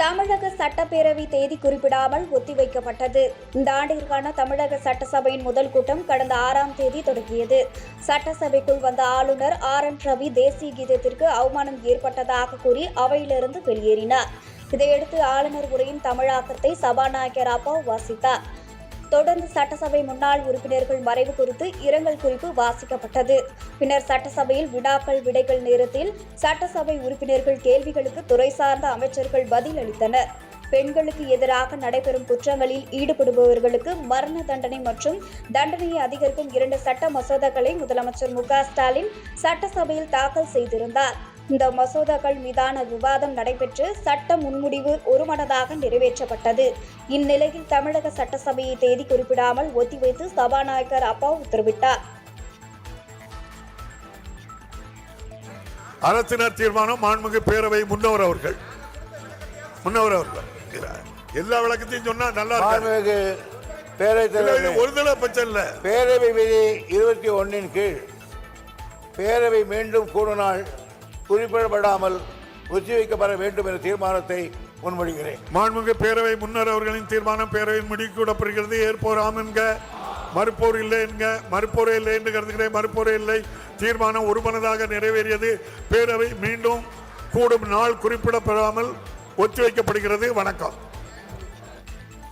தமிழக சட்டப்பேரவை தேதி குறிப்பிடாமல் ஒத்திவைக்கப்பட்டது. இந்த ஆண்டிற்கான தமிழக சட்டசபையின் முதல் கூட்டம் கடந்த 6ஆம் தேதி தொடங்கியது. சட்டசபைக்குள் வந்த ஆளுநர் RN ரவி தேசிய கீதத்திற்கு அவமானம் ஏற்பட்டதாக கூறி அவையிலிருந்து வெளியேறினார். இதையடுத்து ஆளுநர் உரையின் தமிழாக்கத்தை சபாநாயகர் அப்பா வாசித்தார். தொடர்ந்து சட்டசபை முன்னாள் உறுப்பினர்கள் மறைவு குறித்து இரங்கல் குறிப்பு வாசிக்கப்பட்டது. பின்னர் சட்டசபையில் வினாக்கள் விடைகள் நேரத்தில் சட்டசபை உறுப்பினர்கள் கேள்விகளுக்கு துறை சார்ந்த அமைச்சர்கள் பதில் அளித்தனர். பெண்களுக்கு எதிராக நடைபெறும் குற்றங்களில் ஈடுபடுபவர்களுக்கு மரண தண்டனை மற்றும் தண்டனையை அதிகரிக்கும் 2 சட்ட மசோதாக்களை முதலமைச்சர் மு.க. ஸ்டாலின் சட்டசபையில் தாக்கல் செய்திருந்தார். இந்த மசோதாக்கள் மீதான விவாதம் நடைபெற்று சட்ட முன்முடிவு ஒருமனதாக நிறைவேற்றப்பட்டது. இந்நிலையில் தமிழக சட்டசபையை தேதி குறிப்பிடாமல் ஒத்திவைத்து சபாநாயகர் அப்பா உத்தரவிட்டார். அரசினர் தீர்மானம் மாண்புமிகு பேரவை முன்னவர் அவர்கள் எல்லா விளக்கத்தையும் சொன்னா நல்லா ஒருதலை பட்சம் இல்ல. பேரவை விதி 21 கீழ் பேரவை மீண்டும் கூடுநாள் குறிப்பிடப்படாமல் ஒத்திவைக்கப்பட வேண்டும் என்ற தீர்மானத்தை முன்மொழிகிறேன். மாண்புமிகு பேரவை முன்னர் அவர்களின் தீர்மானம் பேரவையின் முடிக்கூடப்படுகிறது. ஏற்போர் ஆம் என்க, மறுப்போர் இல்லை என்க. மறுப்போரே இல்லை என்று கருதுகிறேன். மறுப்போரே இல்லை. தீர்மானம் ஒருமனதாக நிறைவேறியது. பேரவை மீண்டும் கூடும் நாள் குறிப்பிடப்படாமல் ஒத்திவைக்கப்படுகிறது. வணக்கம்.